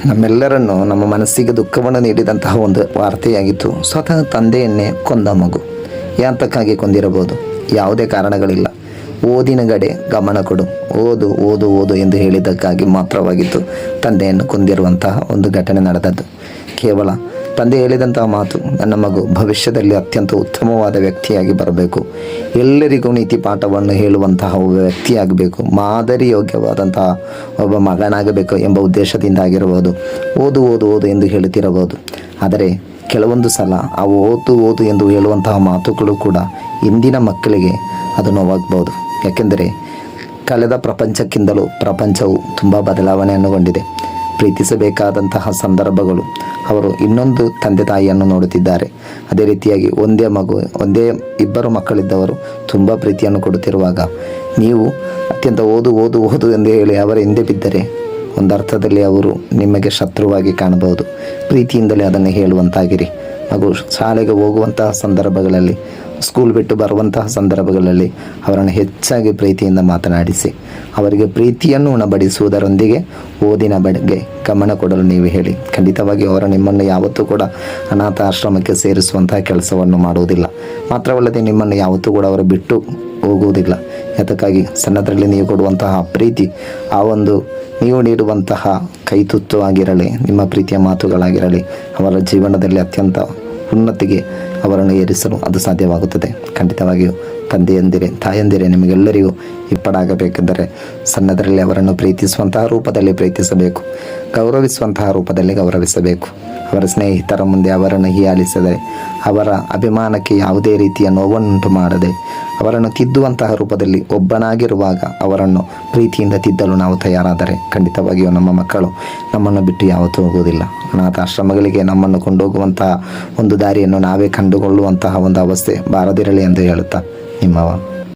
ನಮ್ಮೆಲ್ಲರನ್ನು ನಮ್ಮ ಮನಸ್ಸಿಗೆ ದುಃಖವನ್ನು ನೀಡಿದಂತಹ ಒಂದು ವಾರ್ತೆಯಾಗಿತ್ತು. ಸ್ವತಃ ತಂದೆಯನ್ನೇ ಕೊಂದ ಮಗು. ಯಾಂತಕ್ಕಾಗಿ ಕೊಂದಿರಬಹುದು, ಯಾವುದೇ ಕಾರಣಗಳಿಲ್ಲ. ಓದಿನ ಕಡೆ ಗಮನ ಕೊಡು, ಓದು ಓದು ಓದು ಎಂದು ಹೇಳಿದ್ದಕ್ಕಾಗಿ ಮಾತ್ರವಾಗಿತ್ತು ತಂದೆಯನ್ನು ಕೊಂದಿರುವಂತಹ ಒಂದು ಘಟನೆ ನಡೆದದ್ದು. ಕೇವಲ ತಂದೆ ಹೇಳಿದಂತಹ ಮಾತು, ನನ್ನ ಮಗು ಭವಿಷ್ಯದಲ್ಲಿ ಅತ್ಯಂತ ಉತ್ತಮವಾದ ವ್ಯಕ್ತಿಯಾಗಿ ಬರಬೇಕು, ಎಲ್ಲರಿಗೂ ನೀತಿ ಪಾಠವನ್ನು ಹೇಳುವಂತಹ ಒಬ್ಬ ವ್ಯಕ್ತಿಯಾಗಬೇಕು, ಮಾದರಿ ಯೋಗ್ಯವಾದಂತಹ ಒಬ್ಬ ಮಗನಾಗಬೇಕು ಎಂಬ ಉದ್ದೇಶದಿಂದ ಆಗಿರಬಹುದು ಓದು ಓದು ಓದು ಎಂದು ಹೇಳುತ್ತಿರಬಹುದು. ಆದರೆ ಕೆಲವೊಂದು ಸಲ ಆ ಓದು ಓದು ಎಂದು ಹೇಳುವಂತಹ ಮಾತುಗಳು ಕೂಡ ಇಂದಿನ ಮಕ್ಕಳಿಗೆ ಅದು ನೋವಾಗಬಹುದು. ಯಾಕೆಂದರೆ ಕಳೆದ ಪ್ರಪಂಚಕ್ಕಿಂತಲೂ ಪ್ರಪಂಚವು ತುಂಬ ಬದಲಾವಣೆಯನ್ನುಗೊಂಡಿದೆ. ಪ್ರೀತಿಸಬೇಕಾದಂತಹ ಸಂದರ್ಭಗಳು ಅವರು ಇನ್ನೊಂದು ತಂದೆ ತಾಯಿಯನ್ನು ನೋಡುತ್ತಿದ್ದಾರೆ. ಅದೇ ರೀತಿಯಾಗಿ ಒಂದೇ ಇಬ್ಬರು ಮಕ್ಕಳಿದ್ದವರು ತುಂಬ ಪ್ರೀತಿಯನ್ನು ಕೊಡುತ್ತಿರುವಾಗ ನೀವು ಅತ್ಯಂತ ಓದು ಓದು ಓದು ಎಂದು ಹೇಳಿ ಅವರ ಹಿಂದೆ ಬಿದ್ದರೆ ಒಂದರ್ಥದಲ್ಲಿ ಅವರು ನಿಮಗೆ ಶತ್ರುವಾಗಿ ಕಾಣಬಹುದು. ಪ್ರೀತಿಯಿಂದಲೇ ಅದನ್ನು ಹೇಳುವಂತಾಗಿರಿ. ಮಗು ಶಾಲೆಗೆ ಹೋಗುವಂತಹ ಸಂದರ್ಭಗಳಲ್ಲಿ, ಸ್ಕೂಲ್ ಬಿಟ್ಟು ಬರುವಂತಹ ಸಂದರ್ಭಗಳಲ್ಲಿ ಅವರನ್ನು ಹೆಚ್ಚಾಗಿ ಪ್ರೀತಿಯಿಂದ ಮಾತನಾಡಿಸಿ, ಅವರಿಗೆ ಪ್ರೀತಿಯನ್ನು ಉಣಬಡಿಸುವುದರೊಂದಿಗೆ ಓದಿನ ಬಗ್ಗೆ ಗಮನ ಕೊಡಲು ನೀವು ಹೇಳಿ. ಖಂಡಿತವಾಗಿ ಅವರು ನಿಮ್ಮನ್ನು ಯಾವತ್ತೂ ಕೂಡ ಅನಾಥ ಆಶ್ರಮಕ್ಕೆ ಸೇರಿಸುವಂತಹ ಕೆಲಸವನ್ನು ಮಾಡುವುದಿಲ್ಲ. ಮಾತ್ರವಲ್ಲದೆ ನಿಮ್ಮನ್ನು ಯಾವತ್ತೂ ಕೂಡ ಅವರು ಬಿಟ್ಟು ಹೋಗುವುದಿಲ್ಲ. ಅದಕ್ಕಾಗಿ ಸಣ್ಣದರಲ್ಲಿ ನೀವು ಕೊಡುವಂತಹ ಪ್ರೀತಿ, ಆ ಒಂದು ನೀವು ನೀಡುವಂತಹ ಕೈತುತ್ತು ಆಗಿರಲಿ, ನಿಮ್ಮ ಪ್ರೀತಿಯ ಮಾತುಗಳಾಗಿರಲಿ, ಅವರ ಜೀವನದಲ್ಲಿ ಅತ್ಯಂತ ಉನ್ನತಿಗೆ ಅವರನ್ನು ಏರಿಸಲು ಅದು ಸಾಧ್ಯವಾಗುತ್ತದೆ. ಖಂಡಿತವಾಗಿಯೂ ತಂದೆಯಂದಿರೆ, ತಾಯಂದಿರೆ, ನಿಮಗೆಲ್ಲರಿಗೂ ಇಪ್ಪಡಾಗಬೇಕೆಂದರೆ ಸಣ್ಣದರಲ್ಲಿ ಅವರನ್ನು ಪ್ರೀತಿಸುವಂತಹ ರೂಪದಲ್ಲಿ ಪ್ರೀತಿಸಬೇಕು, ಗೌರವಿಸುವಂತಹ ರೂಪದಲ್ಲಿ ಗೌರವಿಸಬೇಕು. ಅವರ ಸ್ನೇಹಿತರ ಮುಂದೆ ಅವರನ್ನು ಹೀಯಾಳಿಸದೆ, ಅವರ ಅಭಿಮಾನಕ್ಕೆ ಯಾವುದೇ ರೀತಿಯ ನೋವನ್ನುಂಟು ಮಾಡದೆ, ಅವರನ್ನು ತಿದ್ದುವಂತಹ ರೂಪದಲ್ಲಿ ಒಬ್ಬನಾಗಿರುವಾಗ ಅವರನ್ನು ಪ್ರೀತಿಯಿಂದ ತಿದ್ದಲು ನಾವು ತಯಾರಾದರೆ ಖಂಡಿತವಾಗಿಯೂ ನಮ್ಮ ಮಕ್ಕಳು ನಮ್ಮನ್ನು ಬಿಟ್ಟು ಯಾವತ್ತೂ ಹೋಗುವುದಿಲ್ಲ. ಅನಾಥಾಶ್ರಮಗಳಿಗೆ ನಮ್ಮನ್ನು ಕೊಂಡೋಗುವಂತಹ ಒಂದು ದಾರಿಯನ್ನು ನಾವೇ ಕಂಡುಕೊಳ್ಳುವಂತಹ ಒಂದು ಅವಸ್ಥೆ ಬಾರದಿರಲಿ ಎಂದು ಹೇಳುತ್ತಾ ನಿಮ್ಮವ.